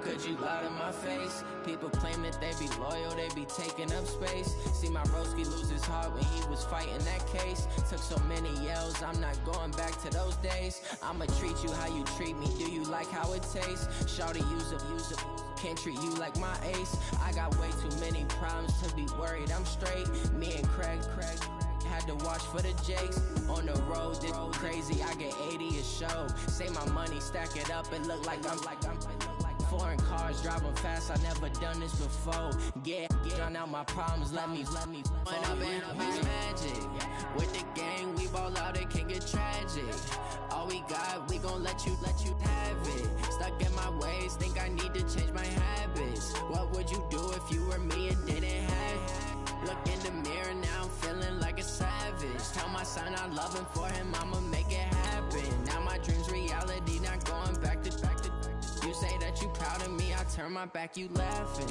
could you lie to my face? People claim that they be loyal, they be taking up space. See my broski lose his heart when he was fighting that case. Took so many yells, I'm not going back to those days. I'ma treat you how you treat me, do you like how it tastes? Shawty use up, can't treat you like my ace. I got way too many problems to be worried, I'm straight. Me and Craig had to watch for the Jakes. On the road, this crazy, I get 80 a show. Say my money, stack it up, it look like I'm foreign cars, driving fast, I never done this before. Yeah, drown out my problems, let me When up and up is magic. With the gang, we ball out, it can get tragic. All we got, we gon' let you have it. Stuck in my ways, think I need to change my habits. What would you do if you were me and didn't have it? Look in the mirror, now I'm feeling like a savage. Tell my son I love him, for him I'ma make it happen. Now my dream's reality, not going back to. You say that you proud of me, I turn my back, you laughing.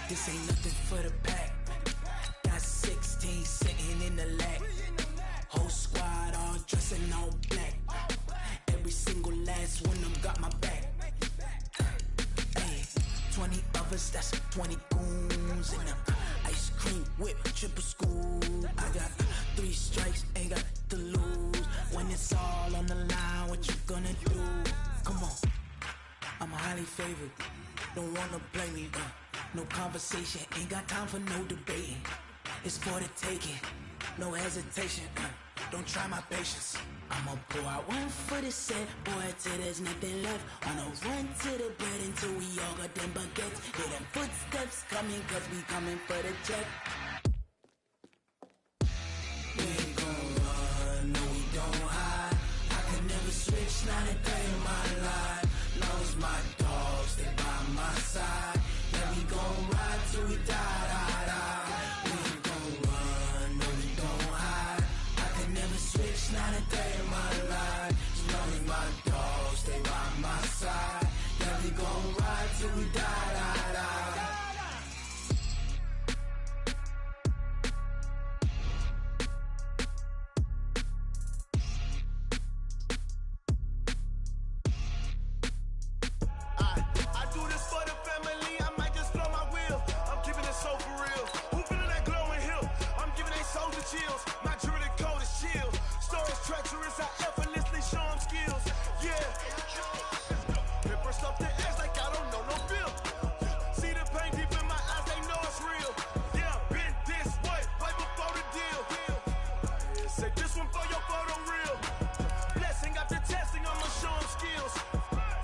This ain't nothing for the pack. Got 16 sitting in the lap. Whole squad all dressing all black. Every single last one of them got my back. Hey, 20 of us, that's 20 goons in them. Ice cream whip, triple scoop. I got 3 strikes, ain't got to lose. When it's all on the line, what you gonna do? Come on, I'm highly favored. Don't wanna play me, no conversation, ain't got time for no debating. It's for the taking, no hesitation. Don't try my patience. I'ma pour out one for the set, boy, till there's nothing left. On a run to the bread until we all got them baguettes. Hear them footsteps coming, cause we coming for the check. We ain't gon' run, no we don't hide. I can never switch, not a day in my life. Long as my dogs stay by my side. Yeah, we gon' ride till we die. We ain't gon' run, no we don't hide. I can never switch, not a day in my life. As long as my dogs stay by my side. Yeah, we gon' ride till we die. My jewelry code is chill. Stories treacherous, I effortlessly show them skills. Yeah. Ripper stuff the edge like I don't know no feel. See the pain deep in my eyes, they know it's real. Yeah, been this way, right before the deal. Say this one for your photo real. Blessing after testing, I'ma show them skills.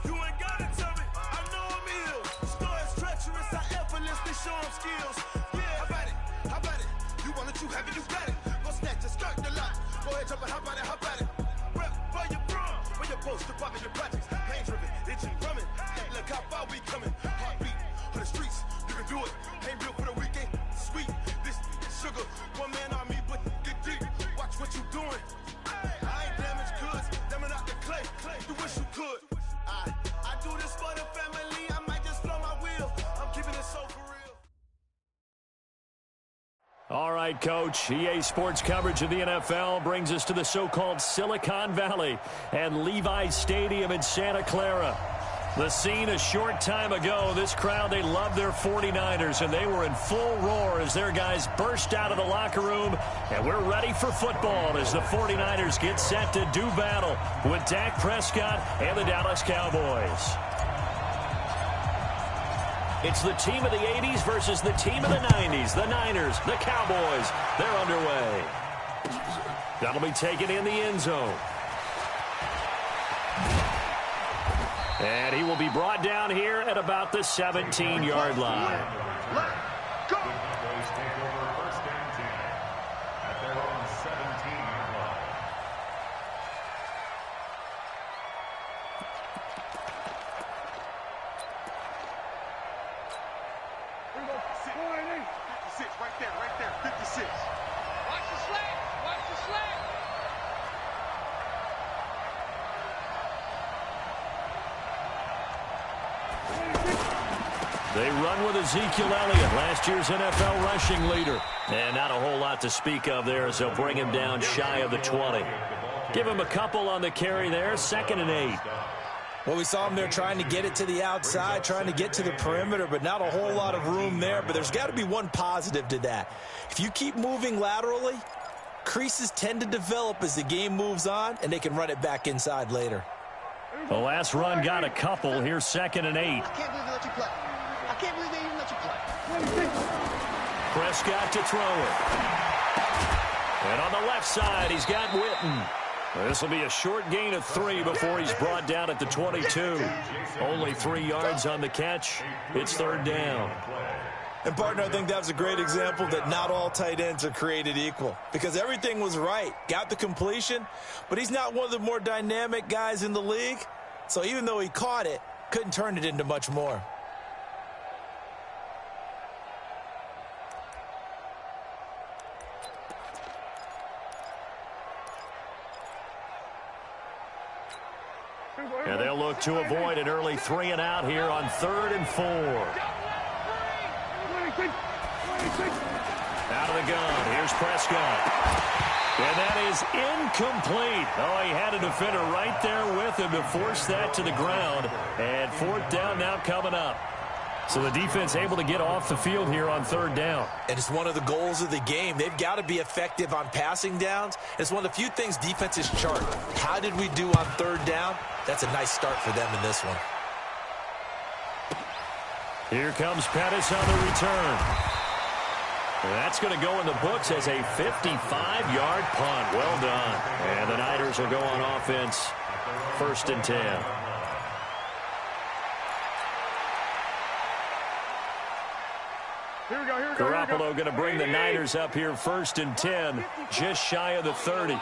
You ain't gotta tell me, I know I'm ill. Stories treacherous, I effortlessly show them skills. Yeah, how about it? You want it, you have it, you got it. Snatch a skirt the lot. Go ahead, jump it, how about it? Rep where you from? Where you post to pop in your projects? Pain driven, itching drumming. Look how far we coming. Heartbeat on the streets, you can do it. Ain't built for the weekend. Sweet, this sugar, one man army, but get deep. Watch what you doing. I ain't damaged goods, damn out the clay. You wish you could. I do this for the family. I might just blow my wheel. I'm keeping it so for real. All right, Coach. EA Sports coverage of the NFL brings us to the so-called Silicon Valley and Levi's Stadium in Santa Clara. The scene a short time ago, this crowd, they loved their 49ers, and they were in full roar as their guys burst out of the locker room. And we're ready for football as the 49ers get set to do battle with Dak Prescott and the Dallas Cowboys. It's the team of the 80s versus the team of the 90s. The Niners, the Cowboys, they're underway. That'll be taken in the end zone. And he will be brought down here at about the 17-yard line. Let's go. Cowboys take over first and 10 at their own 17-yard line. Here we go. 56, right there, 56. Watch the slant, watch the slant. They run with Ezekiel Elliott, last year's NFL rushing leader. And not a whole lot to speak of there as they'll bring him down shy of the 20. Give him a couple on the carry there, 2nd and 8. Well, we saw him there trying to get it to the outside, trying to get to the perimeter, but not a whole lot of room there. But there's got to be one positive to that. If you keep moving laterally, creases tend to develop as the game moves on, and they can run it back inside later. The last run got a couple. Here's 2nd and 8. I can't believe they let you play. I can't believe they even let you play. Prescott to throw it. And on the left side, he's got Witten. This will be a short gain of 3 before he's brought down at the 22. Only 3 yards on the catch. It's 3rd down. And, partner, I think that was a great example that not all tight ends are created equal. Because everything was right. Got the completion, but he's not one of the more dynamic guys in the league. So even though he caught it, couldn't turn it into much more. And they'll look to avoid an early 3 and out here on 3rd and 4. Out of the gun. Here's Prescott. And that is incomplete. Oh, he had a defender right there with him to force that to the ground. And 4th down now coming up. So the defense able to get off the field here on 3rd down. And it's one of the goals of the game. They've got to be effective on passing downs. It's one of the few things defenses chart. How did we do on 3rd down? That's a nice start for them in this one. Here comes Pettis on the return. And that's going to go in the books as a 55-yard punt. Well done. And the Niners will go on offense. 1st and 10. Garoppolo going to bring the Niners up here 1st and 10, just shy of the 30.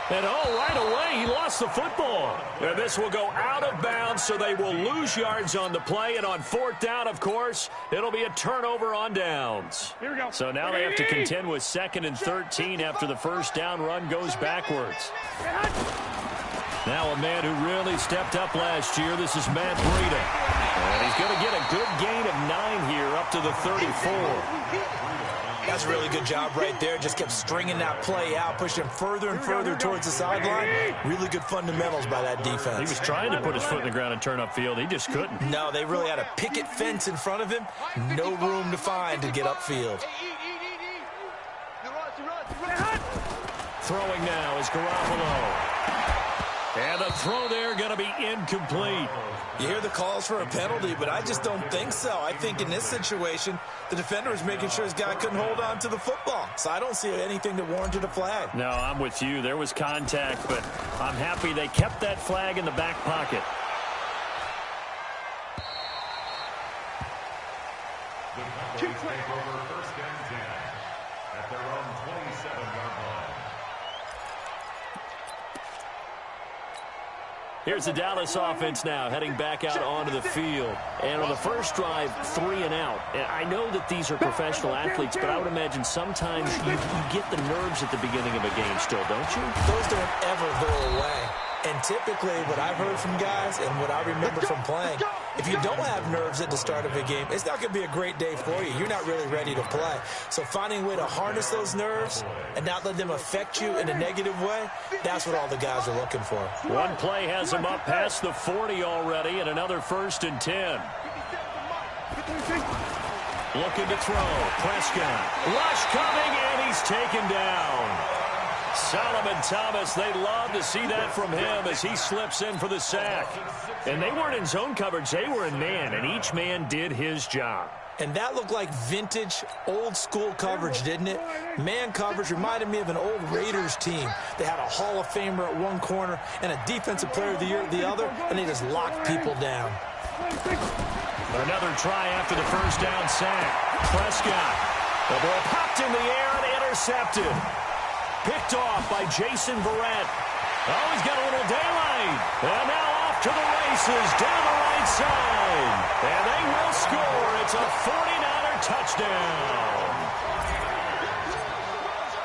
And right away, he lost the football. And this will go out of bounds, so they will lose yards on the play. And on 4th down, of course, it'll be a turnover on downs. So now they have to contend with 2nd and 13 after the 1st down run goes backwards. Now a man who really stepped up last year. This is Matt Breida. And he's going to get a good gain of 9 here up to the 34. That's a really good job right there. Just kept stringing that play out, pushing him further and further towards the sideline. Really good fundamentals by that defense. He was trying to put his foot in the ground and turn upfield. He just couldn't. No, they really had a picket fence in front of him. No room to find to get upfield. Throwing now is Garoppolo. And the throw there going to be incomplete. You hear the calls for a penalty, but I just don't think so. I think in this situation, the defender was making sure his guy couldn't hold on to the football. So I don't see anything that warranted a flag. No, I'm with you. There was contact, but I'm happy they kept that flag in the back pocket. The Cowboys take over 1st and 10 at their own 27-yard line. Here's the Dallas offense now heading back out onto the field. And on the first drive, 3 and out. And I know that these are professional athletes, but I would imagine sometimes you get the nerves at the beginning of a game still, don't you? Those don't ever go away. And typically what I've heard from guys and what I remember from playing, if you don't have nerves at the start of a game, it's not going to be a great day for you. You're not really ready to play. So finding a way to harness those nerves and not let them affect you in a negative way, that's what all the guys are looking for. One play has them up past the 40 already, and another 1st and 10. Looking to throw. Prescott. Rush coming, and he's taken down. Solomon Thomas, they love to see that from him as he slips in for the sack. And they weren't in zone coverage, they were in man, and each man did his job. And that looked like vintage, old-school coverage, didn't it? Man coverage reminded me of an old Raiders team. They had a Hall of Famer at one corner and a Defensive Player of the Year at the other, and they just locked people down. Another try after the first down sack. Prescott. The ball popped in the air and intercepted. Picked off by Jason Verrett. Oh, he's got a little daylight. And now off to the races down the right side. And they will score. It's a 49er touchdown.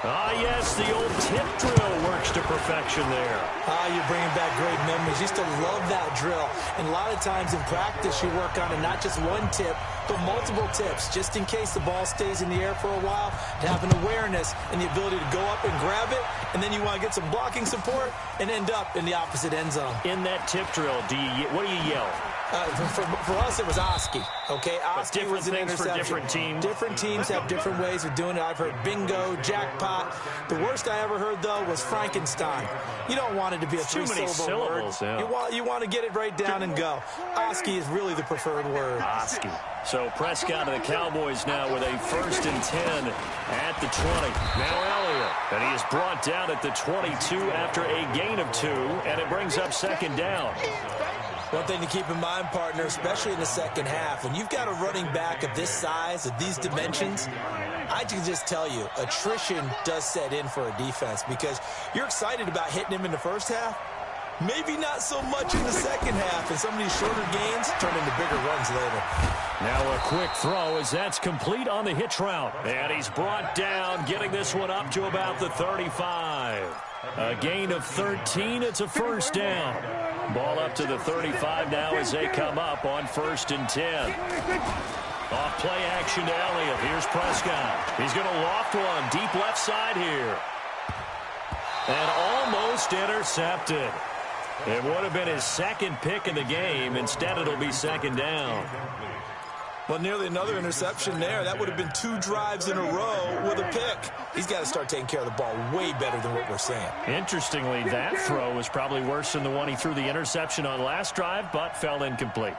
Ah, yes, the old tip drill works to perfection there. You're bringing back great memories. Used to love that drill. And a lot of times in practice, you work on it, not just one tip, but multiple tips, just in case the ball stays in the air for a while, to have an awareness and the ability to go up and grab it, and then you want to get some blocking support and end up in the opposite end zone. In that tip drill, what do you yell? For us, it was Oski. Okay, Oski different was an things interception. for different teams. Different teams have different ways of doing it. I've heard bingo, jackpot. The worst I ever heard, though, was Frankenstein. You don't want it to be a three-syllable word. Yeah. You want to get it right down and go. Oski is really the preferred word. Oski. So Prescott and the Cowboys now with a 1st and 10 at the 20. Now Elliott. And he is brought down at the 22 after a gain of 2, and it brings up 2nd down. One thing to keep in mind, partner, especially in the second half, when you've got a running back of this size, of these dimensions, I can just tell you, attrition does set in for a defense because you're excited about hitting him in the first half. Maybe not so much in the second half, and some of these shorter gains turn into bigger runs later. Now a quick throw as that's complete on the hitch route. And he's brought down, getting this one up to about the 35. A gain of 13, it's a 1st down. Ball up to the 35 now as they come up on 1st and 10. Off play action to Elliott. Here's Prescott. He's going to loft one deep left side here. And almost intercepted. It would have been his 2nd pick in the game. Instead, it'll be 2nd down. Well, nearly another interception there. That would have been 2 drives in a row with a pick. He's got to start taking care of the ball way better than what we're saying. Interestingly, that throw was probably worse than the one he threw the interception on last drive, but fell incomplete.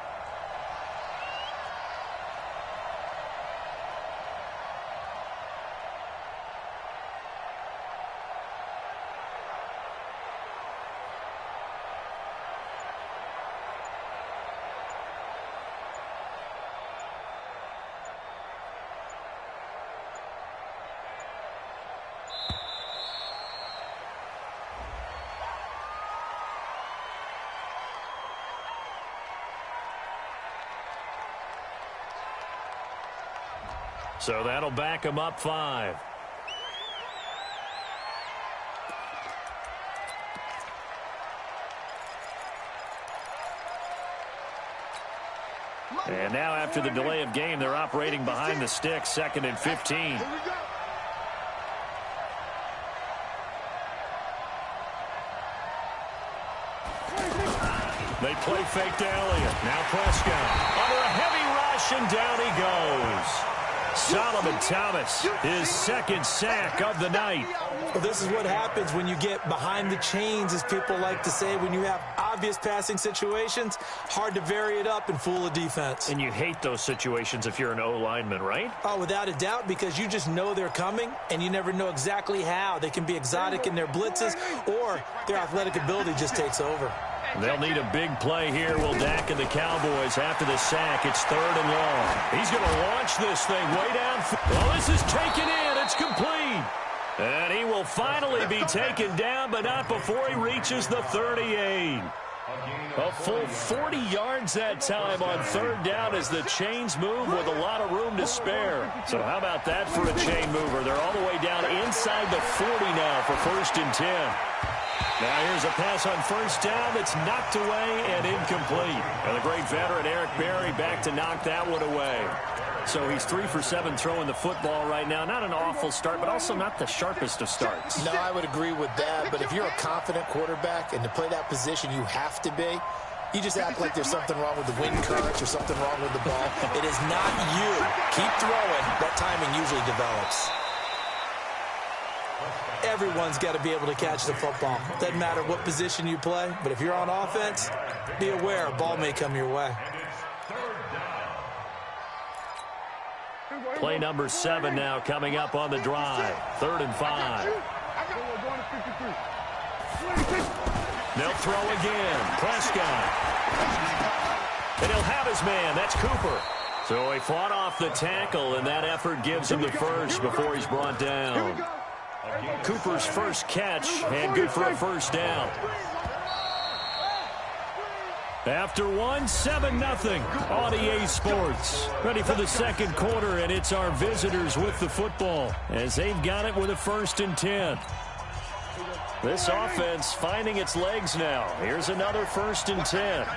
So that'll back him up 5. And now after the delay of game, they're operating behind the sticks, 2nd and 15. They play fake to Elliott. Now Prescott under a heavy rush, and down he goes. Solomon Thomas, his 2nd sack of the night. Well, this is what happens when you get behind the chains, as people like to say. When you have obvious passing situations, hard to vary it up and fool a defense. And you hate those situations if you're an O-lineman, right? Oh, without a doubt, because you just know they're coming, and you never know exactly how. They can be exotic in their blitzes, or their athletic ability just takes over. They'll need a big play here, will Dak and the Cowboys after the sack. It's 3rd and long. He's going to launch this thing way down. Well, this is taken in. It's complete. And he will finally be taken down, but not before he reaches the 38. A full 40 yards that time on 3rd down as the chains move with a lot of room to spare. So how about that for a chain mover? They're all the way down inside the 40 now for 1st and 10. Now here's a pass on 1st down that's knocked away and incomplete. And the great veteran Eric Berry back to knock that one away. So he's 3 for 7 throwing the football right now. Not an awful start, but also not the sharpest of starts. No, I would agree with that. But if you're a confident quarterback and to play that position you have to be, you just act like there's something wrong with the wind currents or something wrong with the ball. It is not you. Keep throwing. That timing usually develops. everyone's got to be able to catch the football. Doesn't matter what position you play, but if you're on offense, be aware a ball may come your way. Play number 7 now coming up on the drive. 3rd and 5. They'll throw again. Prescott. And he'll have his man. That's Cooper. So he fought off the tackle, and that effort gives him the first before he's brought down. Cooper's first catch, and good for a first down. After 7-0 on EA Sports. Ready for the second quarter, and it's our visitors with the football as they've got it with a 1st and 10. This offense finding its legs now. Here's another 1st and 10.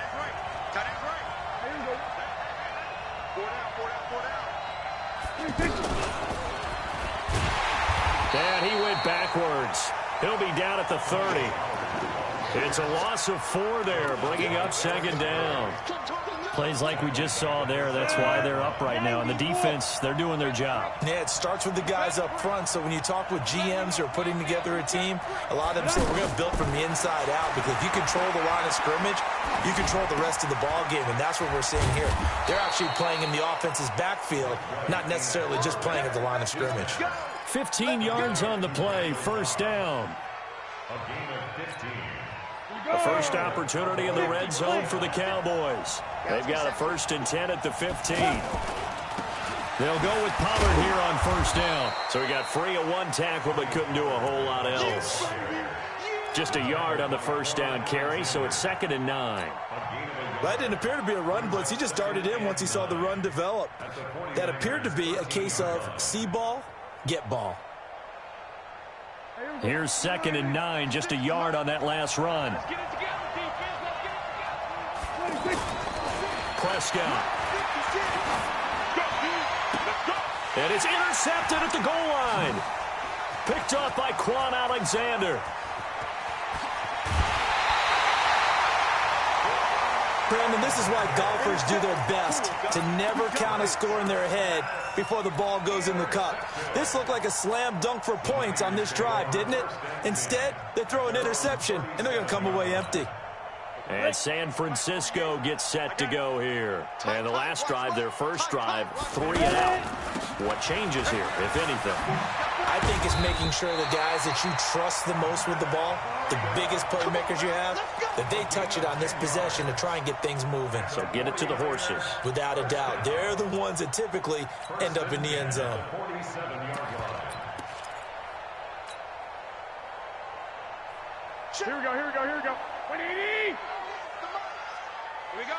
And he went backwards. He'll be down at the 30. It's a loss of 4 there, bringing up 2nd down. Plays like we just saw there. That's why they're up right now. And the defense, they're doing their job. Yeah, it starts with the guys up front. So when you talk with GMs who are putting together a team, a lot of them say we're going to build from the inside out, because if you control the line of scrimmage, you control the rest of the ball game, and that's what we're seeing here. They're actually playing in the offense's backfield, not necessarily just playing at the line of scrimmage. 15 yards on the play, 1st down. The first opportunity in the red zone for the Cowboys. They've got a 1st and 10 at the 15. They'll go with Pollard here on 1st down. So he got free of 1 tackle, but couldn't do a whole lot else. Just a yard on the 1st down carry, so it's 2nd and 9. That didn't appear to be a run blitz. He just darted in once he saw the run develop. That appeared to be a case of see ball, get ball. Here's 2nd and 9, just a yard on that last run. Prescott. And it's intercepted at the goal line. Picked off by Quan Alexander. Brandon, this is why golfers do their best to never count a score in their head before the ball goes in the cup. This looked like a slam dunk for points on this drive, didn't it? Instead, they throw an interception, and they're going to come away empty. And San Francisco gets set to go here. And the last drive, their first drive, 3 and out. What changes here, if anything? I think it's making sure the guys that you trust the most with the ball, the biggest playmakers you have, that they touch it on this possession to try and get things moving. So get it to the horses. Without a doubt. They're the ones that typically end up in the end zone. Here we go, here we go, here we go. 180! Here we go.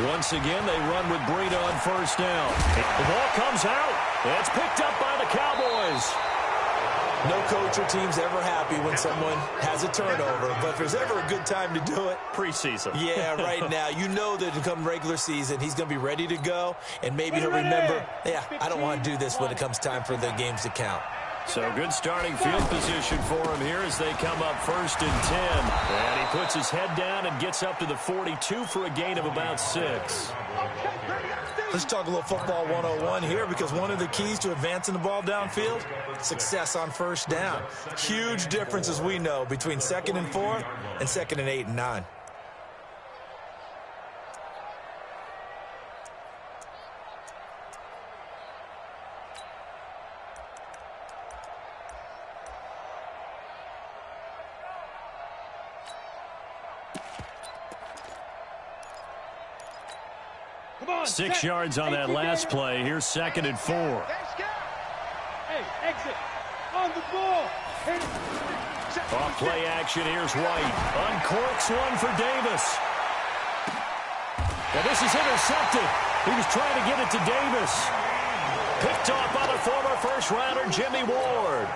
Once again, they run with Breida on 1st down. The ball comes out. It's picked up by the Cowboys. No coach or team's ever happy when someone has a turnover, but if there's ever a good time to do it, preseason. Yeah, right now. You know that come regular season, he's going to be ready to go, and maybe he'll remember, yeah, I don't want to do this when it comes time for the games to count. So good starting field position for him here as they come up 1st and 10. And he puts his head down and gets up to the 42 for a gain of about 6. Let's talk a little football 101 here, because one of the keys to advancing the ball downfield, success on 1st down. Huge difference, as we know, between 2nd and 4 and 2nd and 8 and 9. On, 6 yards on that last play. Here's 2nd and 4. Hey, exit. On the ball. Off play action. Here's White. Uncorks one for Davis. And this is intercepted. He was trying to get it to Davis. Picked off by the former first-rounder, Jimmy Ward.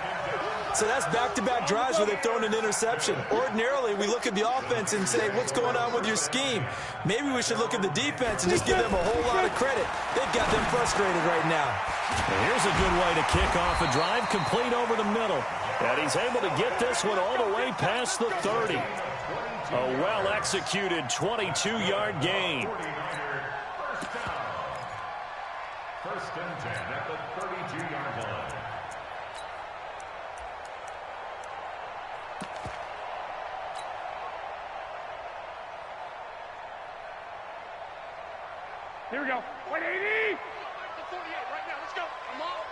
So that's back-to-back drives where they've thrown an interception. Ordinarily, we look at the offense and say, what's going on with your scheme? Maybe we should look at the defense and just give them a whole lot of credit. They've got them frustrated right now. And here's a good way to kick off a drive, complete over the middle. And he's able to get this one all the way past the 30. A well-executed 22-yard gain. First and 10 at the 32-yard line. Here we go. 180. The 48 right now. Let's go. Come on.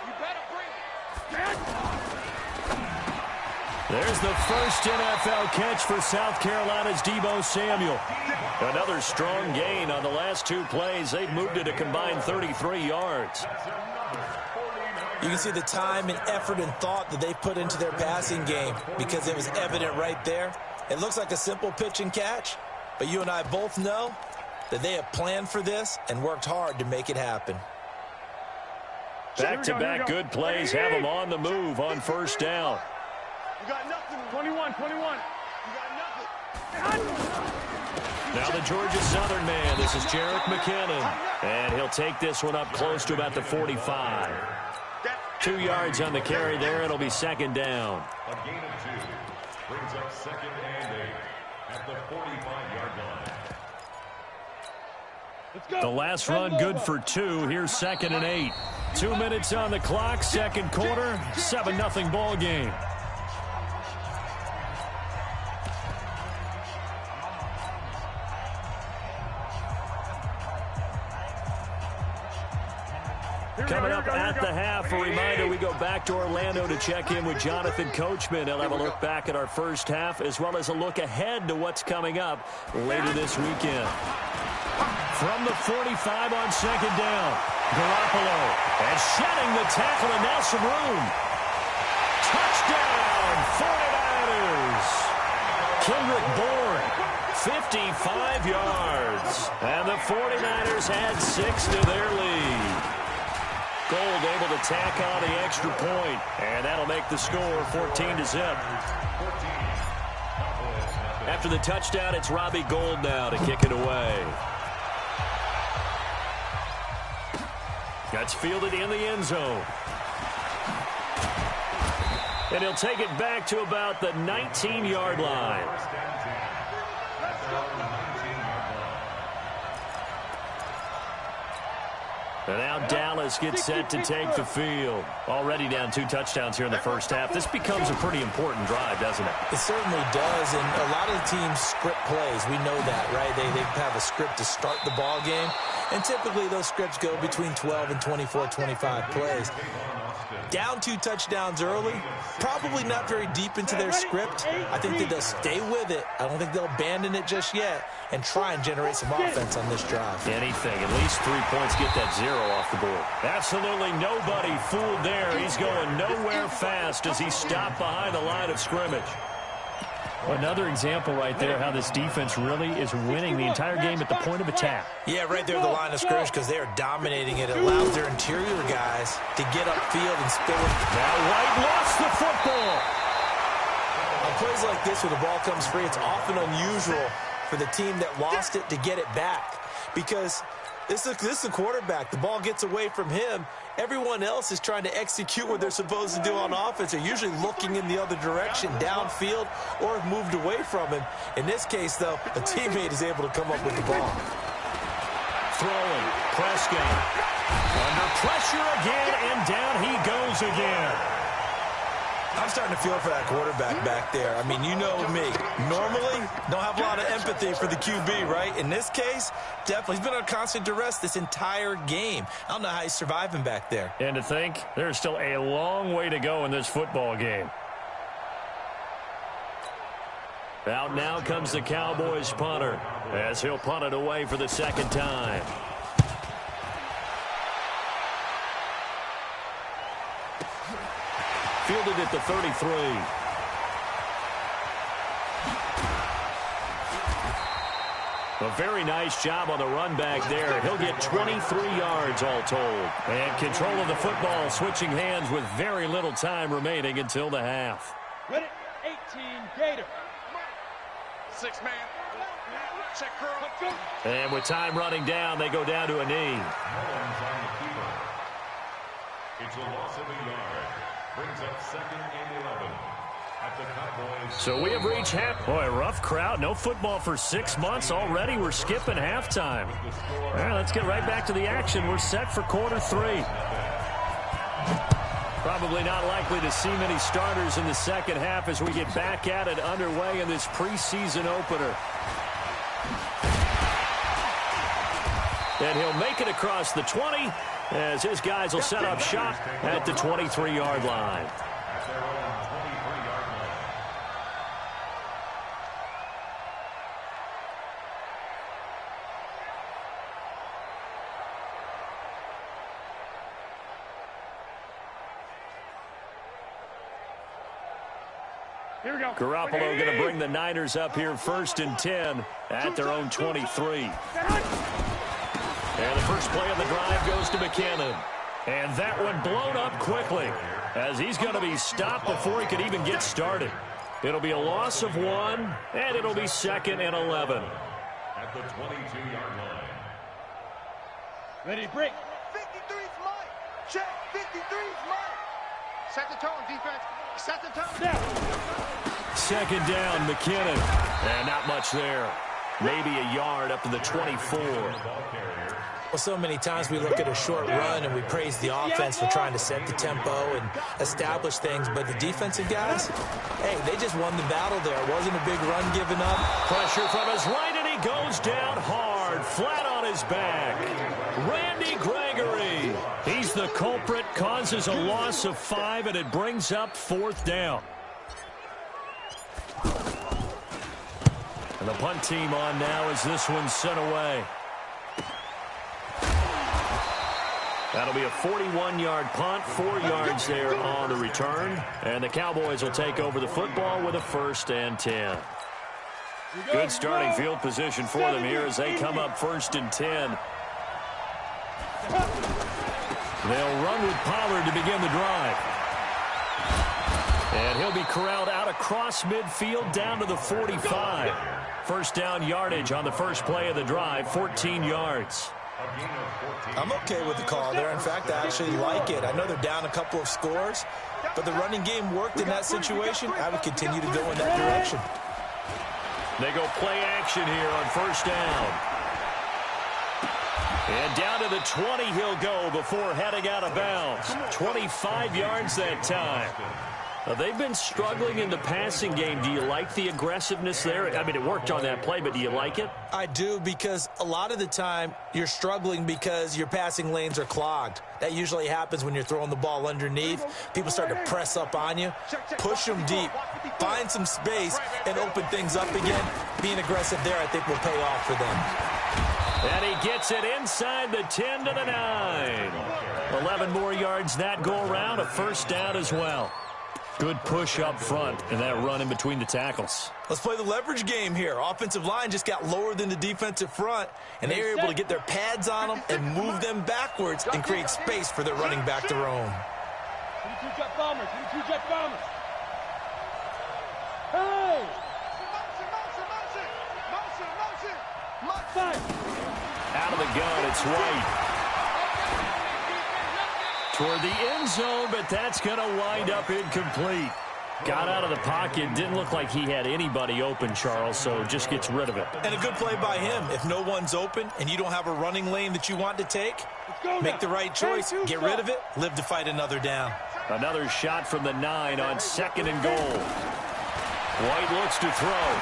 You better bring it. There's the first NFL catch for South Carolina's Deebo Samuel. Another strong gain on the last two plays. They've moved it a combined 33 yards. You can see the time and effort and thought that they've put into their passing game because it was evident right there. It looks like a simple pitch and catch, but you and I both know that they have planned for this and worked hard to make it happen. Back-to-back good plays have them on the move on first down. You got nothing. 21. You got nothing. Now the Georgia Southern man. This is Jerick McKinnon. And he'll take this one up close to about the 45. 2 yards on the carry there. It'll be second down. A gain of 2 brings up second and 8 at the 45-yard line. Let's go. The last run good for 2. Here's second and 8. 2 minutes on the clock. Second quarter. 7-0 ball game. Coming up at the half, a reminder, we go back to Orlando to check in with Jonathan Coachman. He'll have a look back at our first half as well as a look ahead to what's coming up later this weekend. From the 45 on second down, Garoppolo. And shedding the tackle, and now some room. Touchdown, 49ers. Kendrick Bourne, 55 yards. And the 49ers add 6 to their lead. Gold able to tack on the extra point, and that'll make the score 14-0. After the touchdown, it's Robbie Gould now to kick it away. That's fielded in the end zone. And he'll take it back to about the 19-yard line. And now Dallas gets set to take the field. Already down 2 touchdowns here in the first half. This becomes a pretty important drive, doesn't it? It certainly does, and a lot of the teams script plays. We know that, right? They have a script to start the ball game, and typically those scripts go between 12 and 24, 25 plays. Down 2 touchdowns early, probably not very deep into their script. I think that they'll stay with it. I don't think they'll abandon it just yet and try and generate some offense on this drive. Anything, at least 3 points, get that 0 off the board. Absolutely nobody fooled there. He's going nowhere fast as he stopped behind the line of scrimmage. Another example right there how this defense really is winning the entire game at the point of attack. Yeah, right there at the line of scrimmage because they are dominating it. It allows their interior guys to get upfield and spill it. Now White lost the football. On plays like this where the ball comes free, it's often unusual for the team that lost it to get it back because this is the quarterback. The ball gets away from him. Everyone else is trying to execute what they're supposed to do on offense. They're usually looking in the other direction, downfield, or have moved away from him. In this case, though, a teammate is able to come up with the ball. Throwing, Prescott. Under pressure again, and down he goes again. I'm starting to feel for that quarterback back there. I mean, you know me. Normally, don't have a lot of empathy for the QB, right? In this case, definitely. He's been on constant duress this entire game. I don't know how he's surviving back there. And to think, there's still a long way to go in this football game. Out now comes the Cowboys punter as he'll punt it away for the second time. Fielded at the 33. A very nice job on the run back there. He'll get 23 yards all told. And control of the football switching hands with very little time remaining until the half. Ready, 18, Gator. 6 man. Check curl. And with time running down, they go down to a knee. It's a loss of a yard. Brings up second and 11. So we have reached half. Boy, rough crowd. No football for 6 months already. We're skipping halftime. All right, let's get right back to the action. We're set for quarter 3. Probably not likely to see many starters in the second half as we get back at it underway in this preseason opener. And he'll make it across the 20 as his guys will set up shop at the 23-yard line. Here we go. Garoppolo going to bring the Niners up here 1st and 10 at their own 23. And the first play of the drive goes to McKinnon. And that one blown up quickly as he's going to be stopped before he could even get started. It'll be a loss of 1, and it'll be 2nd and 11. At the 22-yard line. Ready, break. 53's mine. Check. 53's mine. Set the tone, defense. Set the tone. Second down, McKinnon. And not much there. Maybe a yard up to the 24. Well, so many times we look at a short run and we praise the offense for trying to set the tempo and establish things. But the defensive guys, hey, they just won the battle there. It wasn't a big run given up. Pressure from his right, and he goes down hard, flat on his back. Randy Gregory. He's the culprit, causes a loss of 5, and it brings up 4th down. And the punt team on now as this one's sent away. That'll be a 41-yard punt, 4 yards there on the return. And the Cowboys will take over the football with a 1st and 10. Good starting field position for them here as they come up 1st and 10. They'll run with Pollard to begin the drive. And he'll be corralled out across midfield down to the 45. First down yardage on the first play of the drive, 14 yards. I'm okay with the call there. In fact, I actually like it. I know they're down a couple of scores, but the running game worked in that situation. I would continue to go in that direction. They go play action here on first down. And down to the 20 he'll go before heading out of bounds. 25 yards that time. They've been struggling in the passing game. Do you like the aggressiveness there? I mean, it worked on that play, but do you like it? I do, because a lot of the time you're struggling because your passing lanes are clogged. That usually happens when you're throwing the ball underneath. People start to press up on you. Push them deep. Find some space and open things up again. Being aggressive there, I think, will pay off for them. And he gets it inside the 10 to the 9. 11 more yards that go around, a first down as well. Good push up front and that run in between the tackles. Let's play the leverage game here. Offensive line just got lower than the defensive front, and they were able to get their pads on them and move them backwards and create space for their running back to roam. 22 jet bombers. 22 jet bombers. Hey! Motion. Out of the gun, it's White. Toward the end zone, but that's going to wind up incomplete. Got out of the pocket. Didn't look like he had anybody open, Charles, so just gets rid of it. And a good play by him. If no one's open and you don't have a running lane that you want to take, make the right choice. Get rid of it. Live to fight another down. Another shot from the 9 on 2nd and goal. White looks to throw.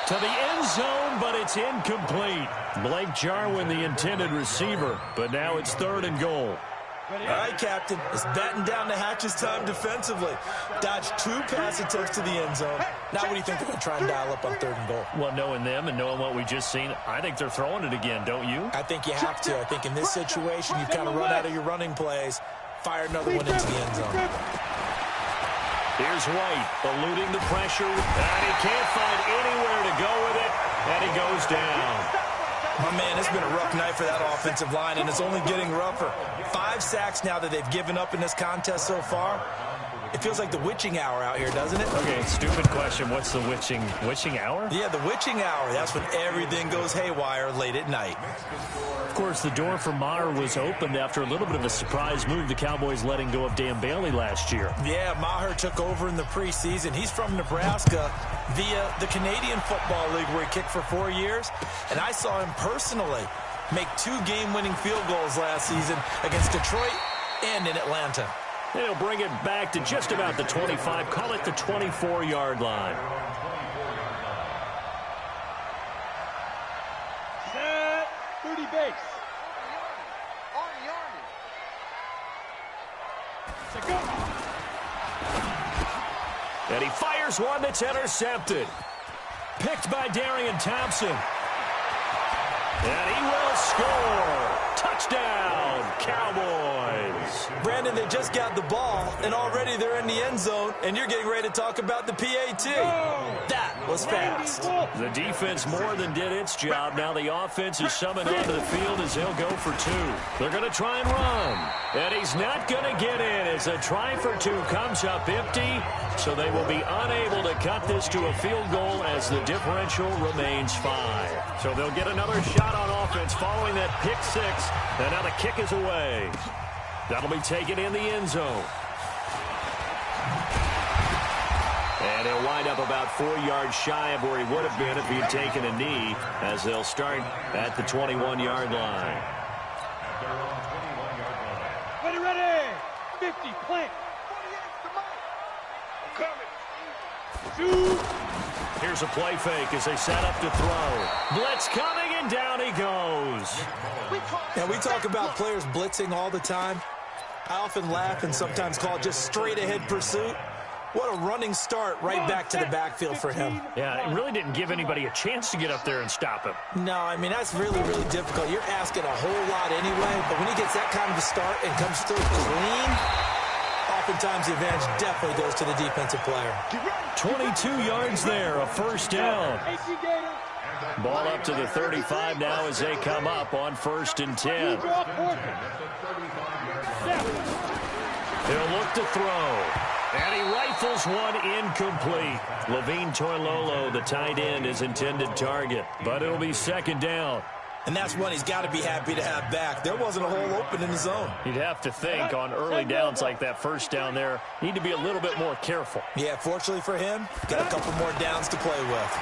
To the end zone, but it's incomplete. Blake Jarwin, the intended receiver, but now it's 3rd and goal. All right, Captain. It's batten down the hatches time defensively. Dodged 2 pass attempts to the end zone. Now what do you think they're going to try and dial up on 3rd and goal? Well, knowing them and knowing what we just seen, I think they're throwing it again, don't you? I think you have to. I think in this situation, you've kind of run out of your running plays. Fire another one into the end zone. Here's White, eluding the pressure, and he can't find anywhere to go with it, and he goes down. My man, it's been a rough night for that offensive line, and it's only getting rougher. 5 sacks now that they've given up in this contest so far. It feels like the witching hour out here, doesn't it? Okay, stupid question. What's the witching hour? Yeah, the witching hour. That's when everything goes haywire late at night. Of course, the door for Maher was opened after a little bit of a surprise move. The Cowboys letting go of Dan Bailey last year. Yeah, Maher took over in the preseason. He's from Nebraska via the Canadian Football League where he kicked for 4 years. And I saw him personally make 2 game-winning field goals last season against Detroit and in Atlanta. And he'll bring it back to just about the 25. Call it the 24-yard line. Set. 30 base. And he fires one that's intercepted. Picked by Darian Thompson. And he will score. Touchdown, Cowboys. Brandon, they just got the ball, and already they're in the end zone, and you're getting ready to talk about the PAT. That was fast. The defense more than did its job. Now the offense is summoned onto the field as he'll go for 2. They're going to try and run. And he's not going to get in as a try for 2 comes up empty. So they will be unable to cut this to a field goal as the differential remains 5. So they'll get another shot on offense following that pick 6. And now the kick is away. That'll be taken in the end zone. And he'll wind up about 4 yards shy of where he would have been if he had taken a knee, as they'll start at the 21-yard line. Ready. 50, plant. Shoot. Here's a play fake as they set up to throw. Blitz coming, and down he goes. Now, we talk about players blitzing all the time. I often laugh and sometimes call it just straight-ahead pursuit. What a running start right back to the backfield for him. Yeah, it really didn't give anybody a chance to get up there and stop him. No, I mean, that's really, really difficult. You're asking a whole lot anyway, but when he gets that kind of a start and comes through clean, oftentimes the advantage definitely goes to the defensive player. 22 yards there, a first down. Ball up to the 35 now as they come up on 1st and 10. He'll look to throw. And he rifles one incomplete. Levine Toilolo, the tight end, is intended target. But it'll be 2nd down. And that's one he's got to be happy to have back. There wasn't a hole open in the zone. You'd have to think on early downs like that first down there, need to be a little bit more careful. Yeah, fortunately for him, got a couple more downs to play with.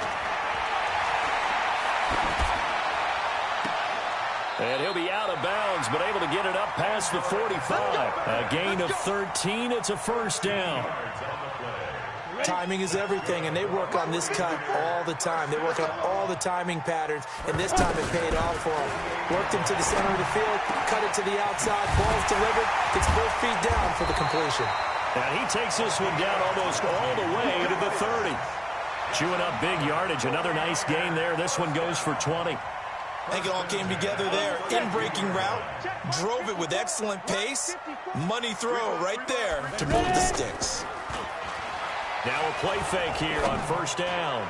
And he'll be out of bounds, but able to get it up past the 45. A gain of 13. It's a first down. Timing is everything, and they work on this cut all the time. They work on all the timing patterns, and this time it paid off for them. Worked him to the center of the field, cut it to the outside, ball's delivered, gets both feet down for the completion. And he takes this one down almost all the way to the 30. Chewing up big yardage. Another nice gain there. This one goes for 20. I think it all came together there. In-breaking route, drove it with excellent pace. Money throw right there to move the sticks. Now a play fake here on 1st down.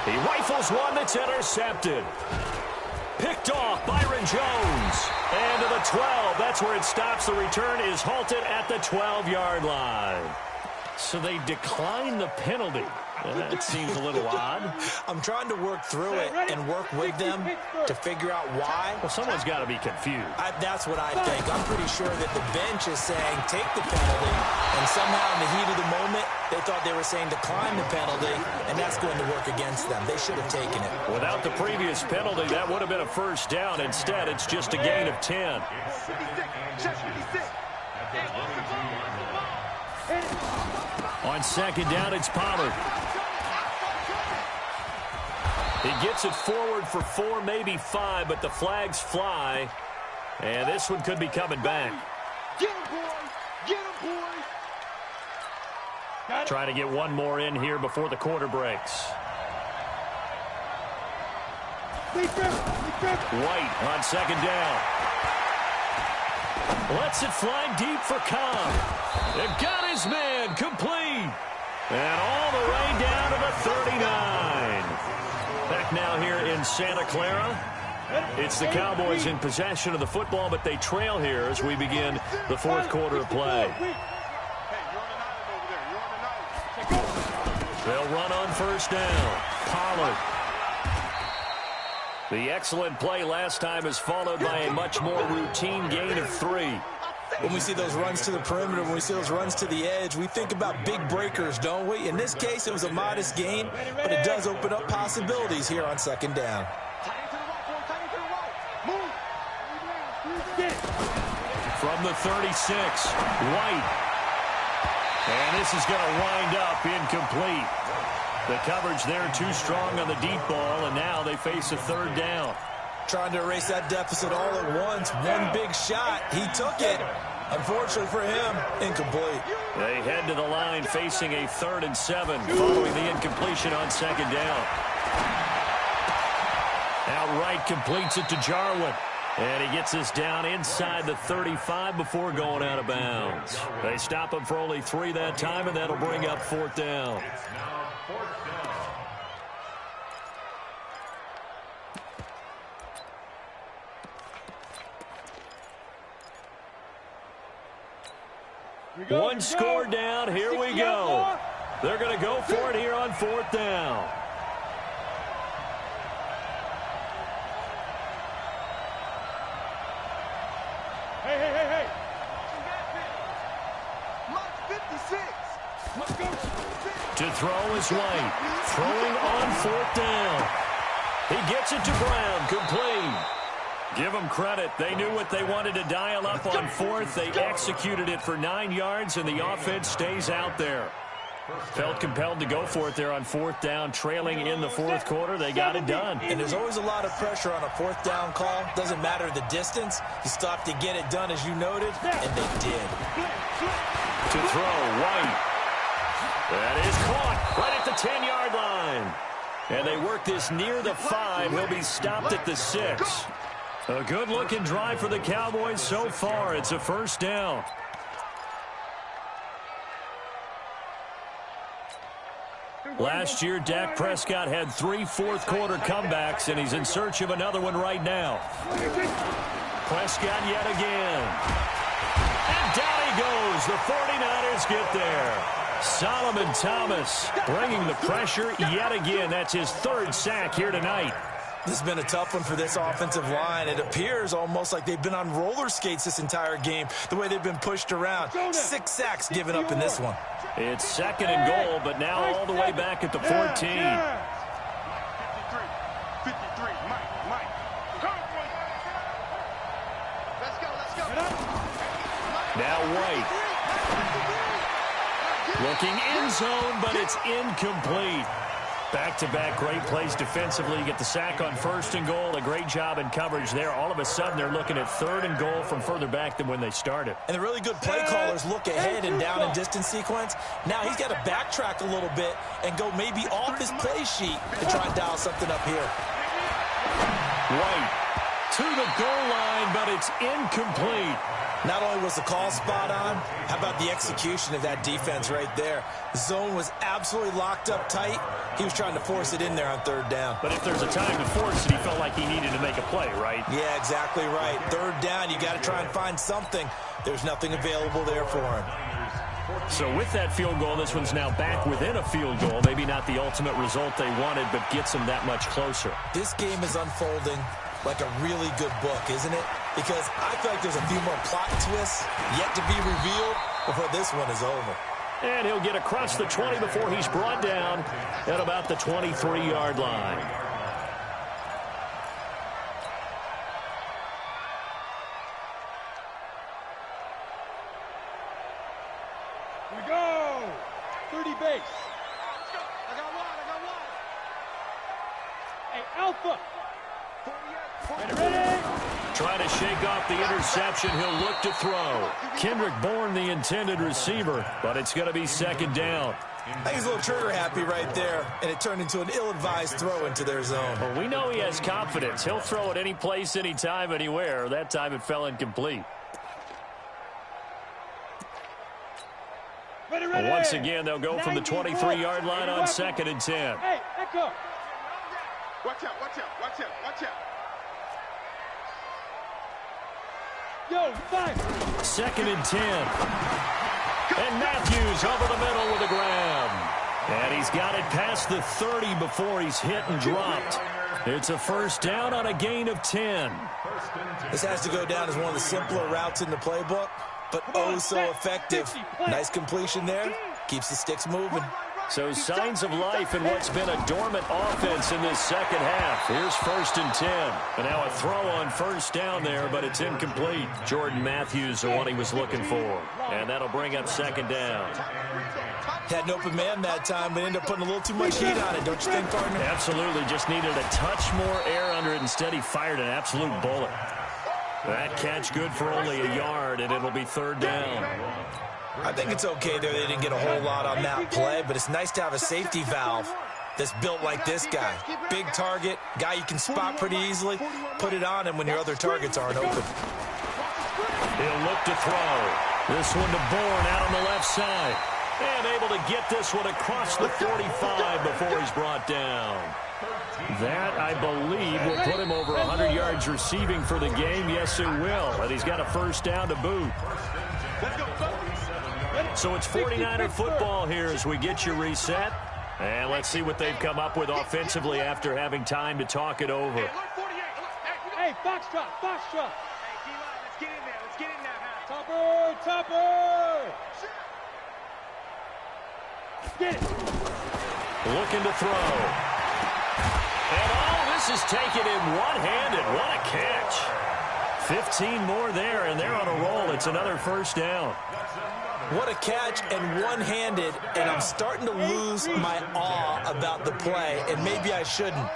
He rifles one that's intercepted. Picked off Byron Jones. And to the 12. That's where it stops. The return is halted at the 12-yard line. So they decline the penalty. That seems a little odd. I'm trying to work through it and work with them to figure out why. Well, someone's got to be confused. That's what I think. I'm pretty sure that the bench is saying take the penalty, and somehow in the heat of the moment, they thought they were saying decline the penalty, and that's going to work against them. They should have taken it. Without the previous penalty, that would have been a first down. Instead, it's just a gain of 10. On 2nd down, it's Pollard. He gets it forward for 4, maybe 5, but the flags fly. And this one could be coming back. Get him, boys! Get him, boys! Trying to get one more in here before the quarter breaks. White on 2nd down. Lets it fly deep for Cobb. They've got his man complete. And all the way down to the 39. Back now here in Santa Clara. It's the Cowboys in possession of the football, but they trail here as we begin the 4th quarter of play. They'll run on first down. Pollard. The excellent play last time is followed by a much more routine gain of 3. When we see those runs to the perimeter, when we see those runs to the edge, we think about big breakers, don't we? In this case, it was a modest gain, but it does open up possibilities here on second down. From the 36, White. And this is going to wind up incomplete. The coverage there too strong on the deep ball, and now they face a third down. Trying to erase that deficit all at once. One big shot. He took it. Unfortunately for him, incomplete. They head to the line facing a 3rd and 7 following the incompletion on second down. Now Wright completes it to Jarwin. And he gets this down inside the 35 before going out of bounds. They stop him for only 3 that time, and that'll bring up 4th down. It's now 4th down. One score down. Here we go. They're going to go for it here on 4th down. Hey. Mark 56. Let's go. To throw is White. Throwing on 4th down. He gets it to Brown. Complete. Give them credit. They knew what they wanted to dial up on 4th. They executed it for 9 yards, and the offense stays out there. Felt compelled to go for it there on 4th down, trailing in the 4th quarter. They got it done. And there's always a lot of pressure on a 4th down call. Doesn't matter the distance. You stop to get it done, as you noted, and they did. To throw, White. That is caught right at the 10-yard line. And they work this near the 5. He'll be stopped at the 6. A good-looking drive for the Cowboys so far. It's a 1st down. Last year, Dak Prescott had 3 fourth-quarter comebacks, and he's in search of another one right now. Prescott yet again. And down he goes. The 49ers get there. Solomon Thomas bringing the pressure yet again. That's his 3rd sack here tonight. This has been a tough one for this offensive line. It appears almost like they've been on roller skates this entire game, the way they've been pushed around. 6 sacks given up in this one. It's 2nd and goal, but now all the way back at the 14. 53, Mike. Let's go. Now White. Looking end zone, but it's incomplete. Back-to-back great plays defensively. You get the sack on 1st and goal. A great job in coverage there. All of a sudden, they're looking at 3rd and goal from further back than when they started. And the really good play callers look ahead and down and distance sequence. Now he's got to backtrack a little bit and go maybe off his play sheet to try and dial something up here. White to the goal line, but it's incomplete. Not only was the call spot on, how about the execution of that defense right there? The zone was absolutely locked up tight. He was trying to force it in there on 3rd down. But if there's a time to force it, he felt like he needed to make a play, right? Yeah, exactly right. 3rd down, you got to try and find something. There's nothing available there for him. So with that field goal, this one's now back within a field goal. Maybe not the ultimate result they wanted, but gets them that much closer. This game is unfolding like a really good book, isn't it? Because I feel like there's a few more plot twists yet to be revealed before this one is over. And he'll get across the 20 before he's brought down at about the 23-yard line. We go. 30 base. I got one. Hey, Alpha. Ready? Trying to shake off the interception. He'll look to throw. Kendrick Bourne, the intended receiver, but it's going to be 2nd down. I think he's a little trigger happy right there, and it turned into an ill-advised throw into their zone. Well, we know he has confidence. He'll throw it any place, anytime, anywhere. That time it fell incomplete. Ready. Once again, they'll go from the 23-yard line on 2nd and 10. Hey, Echo. Watch out. Yo, 5. 2nd and 10. And Matthews over the middle with a grab. And he's got it past the 30 before he's hit and dropped. It's a first down on a gain of 10. This has to go down as one of the simpler routes in the playbook, but oh so effective. Nice completion there. Keeps the sticks moving. So signs of life in what's been a dormant offense in this second half. Here's 1st and 10. And now a throw on first down there, but it's incomplete. Jordan Matthews, the one he was looking for. And that'll bring up 2nd down. Had an open man that time, but ended up putting a little too much heat on it, don't you think, partner? Absolutely. Just needed a touch more air under it. Instead, he fired an absolute bullet. That catch good for only a yard, and it'll be 3rd down. I think it's okay there. They didn't get a whole lot on that play, but it's nice to have a safety valve that's built like this guy. Big target, guy you can spot pretty easily. Put it on him when your other targets aren't open. He'll look to throw. This one to Bourne out on the left side. And able to get this one across the 45 before he's brought down. That, I believe, will put him over 100 yards receiving for the game. Yes, it will. And he's got a first down to boot. So it's 49er football here as we get you reset. And let's see what they've come up with offensively after having time to talk it over. Hey, box drop. Hey, D-line, let's get in there. Let's get in there. Topper. Get it. Looking to throw. And this is taken in one-handed. What a catch. 15 more there, and they're on a roll. It's another first down. What a catch and one-handed, and I'm starting to lose my awe about the play, and maybe I shouldn't.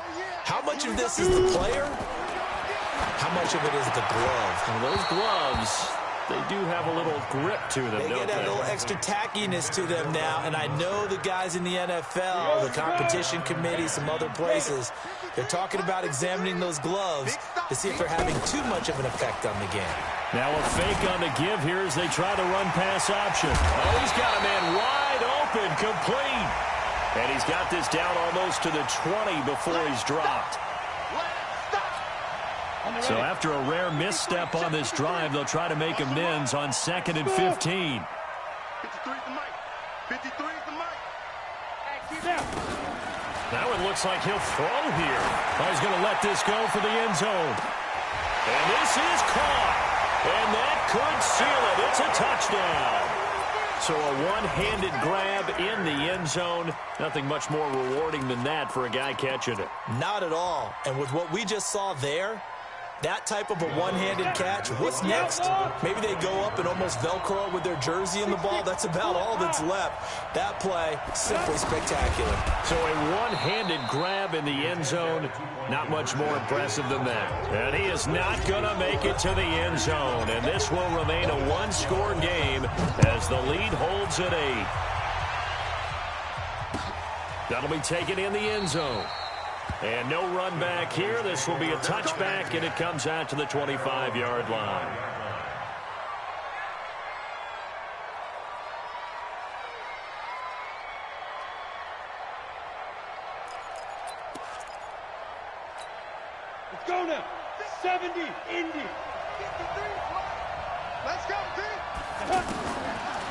How much of this is the player? How much of it is the glove? Well, those gloves, they do have a little grip to them, They get a little extra tackiness to them now, and I know the guys in the NFL, the competition committee, some other places, they're talking about examining those gloves to see if they're having too much of an effect on the game. Now a fake on the give here as they try the run-pass option. Oh, he's got a man wide open, complete. And he's got this down almost to the 20 before he's dropped. So after a rare misstep on this drive, they'll try to make amends on 2nd and 15. 53's the mic. 53's the mic. Now it looks like he'll throw here. Oh, he's going to let this go for the end zone. And this is caught. And that could seal it. It's a touchdown. So a one-handed grab in the end zone. Nothing much more rewarding than that for a guy catching it. Not at all. And with what we just saw there, that type of a one-handed catch, what's next? Maybe they go up and almost Velcro with their jersey in the ball. That's about all that's left. That play, simply spectacular. So a one-handed grab in the end zone, not much more impressive than that. And he is not going to make it to the end zone. And this will remain a one-score game as the lead holds at 8. That'll be taken in the end zone. And no run back here. This will be a touchback, and it comes out to the 25-yard line. Let's go now. 70, Indy. Let's go, D.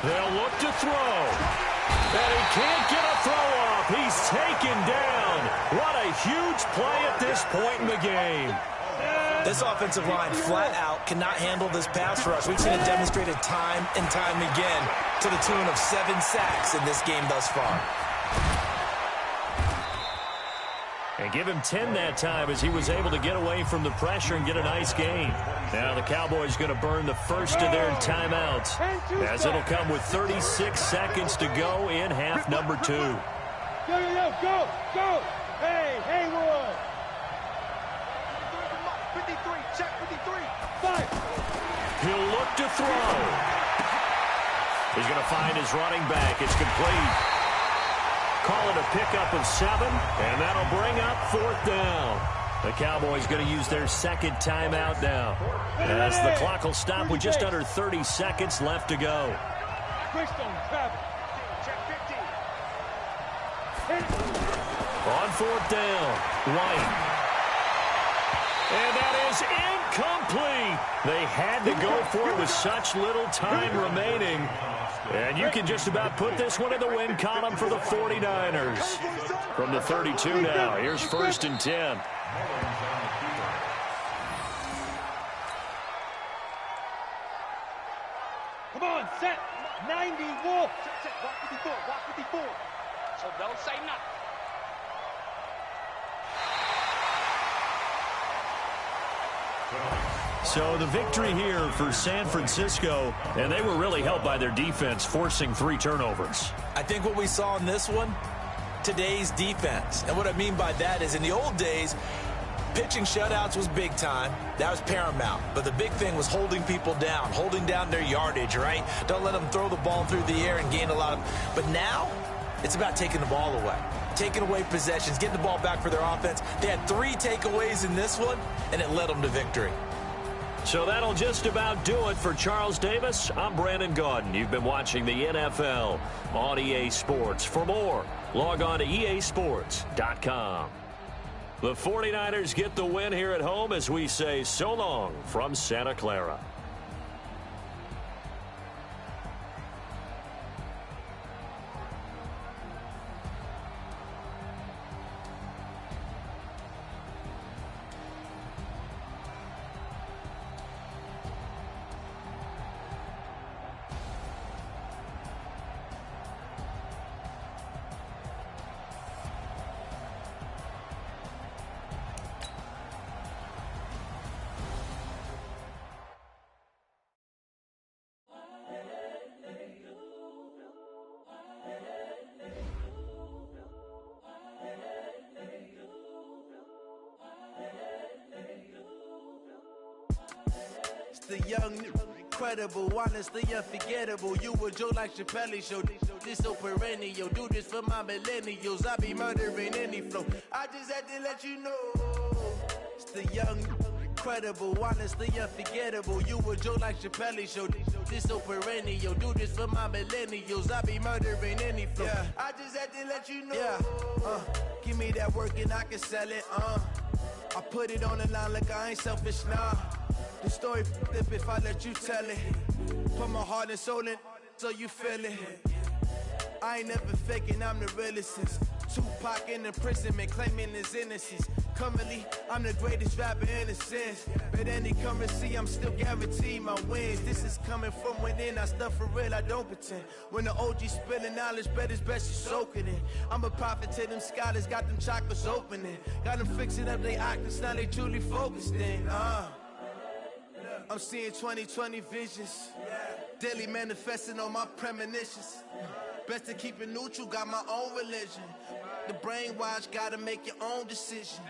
They'll look to throw. And he can't get a throw off. He's taken down. What a huge play at this point in the game. This offensive line flat out cannot handle this pass rush. We've seen it demonstrated time and time again to the tune of 7 sacks in this game thus far. And give him 10 that time as he was able to get away from the pressure and get a nice gain. Now the Cowboys going to burn the first of their timeouts as it'll come with 36 seconds to go in half number 2. Go. Hey, Haywood. 53, check 53. 5. He'll look to throw. He's going to find his running back. It's complete. Call it a pickup of 7, and that'll bring up 4th down. The Cowboys going to use their second timeout now, as the clock will stop with just under 30 seconds left to go. On 4th down, White. And that is incomplete. They had to go for it with such little time remaining. And you can just about put this one in the win column for the 49ers. From the 32 now, here's 1st and 10. Come on, set. 90, walk. Set. Walk 54, walk 54. So don't say nothing. So the victory here for San Francisco, and they were really helped by their defense, forcing 3 turnovers. I think what we saw in this one, today's defense. And what I mean by that is in the old days, pitching shutouts was big time. That was paramount. But the big thing was holding people down, holding down their yardage, right? Don't let them throw the ball through the air and gain a lot of... But now, it's about taking the ball away. Taking away possessions, getting the ball back for their offense. They had 3 takeaways in this one, and it led them to victory. So that'll just about do it for Charles Davis. I'm Brandon Gaudin. You've been watching the NFL on EA Sports. For more, log on to easports.com. The 49ers get the win here at home as we say so long from Santa Clara. The young, incredible, honestly unforgettable. You a Joe like Chappelle show. This so perennial. Do this for my millennials. I be murdering any flow. I just had to let you know. It's the young, incredible, honestly unforgettable. You a Joe like Chappelle show. This so perennial. Do this for my millennials. I be murdering any flow. Yeah. I just had to let you know. Yeah. Give me that work and I can sell it. I put it on the line like I ain't selfish, nah. The story flip if I let you tell it. Put my heart and soul in so you feel it. I ain't never faking, I'm the realest since Tupac in imprisonment, claiming his innocence. Currently, I'm the greatest rapper in a sense. But any currency, I'm still guaranteed my wins. This is coming from within, I stuff for real, I don't pretend. When the OG spilling knowledge, bet it's best you soak it in. I'm a prophet to them scholars, got them chakras opening. Got them fixing up they octaves, now they truly focused in. I'm seeing 2020 visions. Daily manifesting on my premonitions. Best to keep it neutral, got my own religion. The brainwash, gotta make your own decision.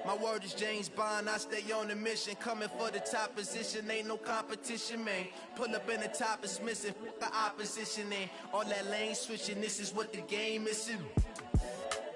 My word is James Bond, I stay on the mission. Coming for the top position, ain't no competition, man. Pull up in the top, it's missing, the opposition ain't. All that lane switching, this is what the game is.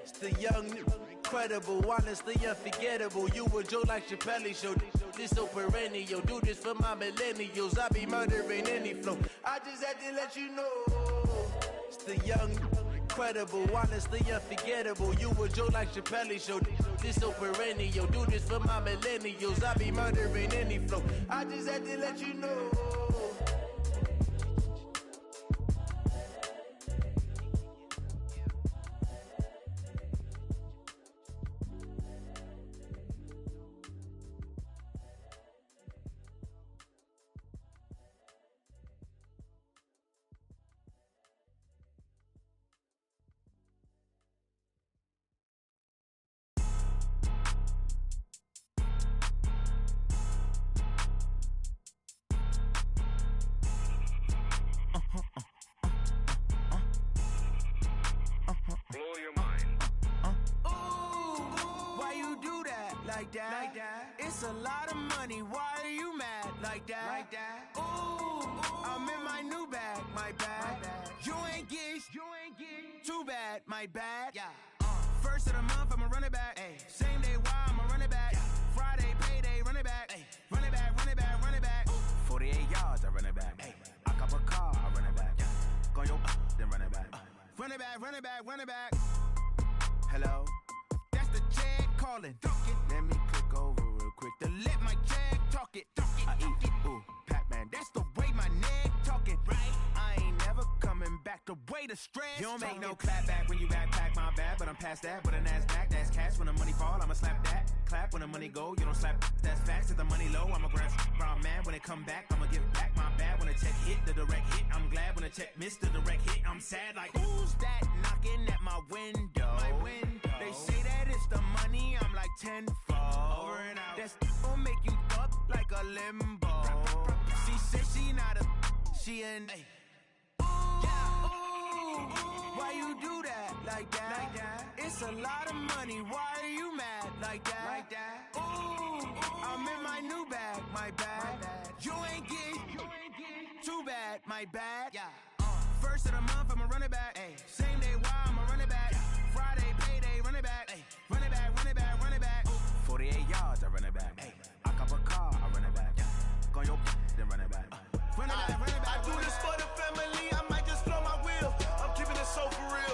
It's the young, incredible, honestly unforgettable. You a Joe like Chappelle show. This so perennial. Do this for my millennials. I be murdering any flow. I just had to let you know. It's the young, incredible, honestly unforgettable. You a Joe like Chappelle show. This so perennial. Do this for my millennials. I be murdering any flow. I just had to let you know. Like that. It's a lot of money. Why are you mad like that? Like that. Ooh, I'm in my new bag. My bad. You ain't get. Too bad. My bad. Yeah. First of the month, I'ma run it back. Ay. Same day, why I'ma run it back. Yeah. Friday, payday, run it back. Ay. Run it back, run it back, run it back. 48 yards, I run it back. Ay. I cop a car, I run it back. Yeah. Go yo, then run it back. Run it back, run it back, run it back. Hello? That's the Chad calling. Let me click over real quick. The talk it. I eat it, ooh, Pac-Man. That's the way my neck talking. Right. I ain't never coming back the way the stress. You don't make no clap back when you backpack, my bad, but I'm past that. But a NASDAQ, that's cash. When the money fall, I'ma slap that. Clap when the money go, you don't slap. That's facts. If the money low, I'ma grab brown man. When it come back, I'ma give back my bad. When the check hit, the direct hit, I'm glad. When the check missed the direct hit, I'm sad. Like, who's that knocking at my window? My window. They say that it's the money, I'm like tenfold. Over and out. That's gon' make you up like a limbo. She said she not a, she an. Why you do that like that? It's a lot of money. Why are you mad like that? Ooh, I'm in my new bag, my bad. You ain't getting too bad, my bad. First of the month, I'ma run it back. Same day, why I'ma run it back. Friday, payday, run it back. Run it back, run it back, run it back. 48 yards, I run it back. I cop a car, I run it back. Go your then run it back. Run it back, run it back. I do this for the family. I might just blow my wheel. I'm keeping it so for real.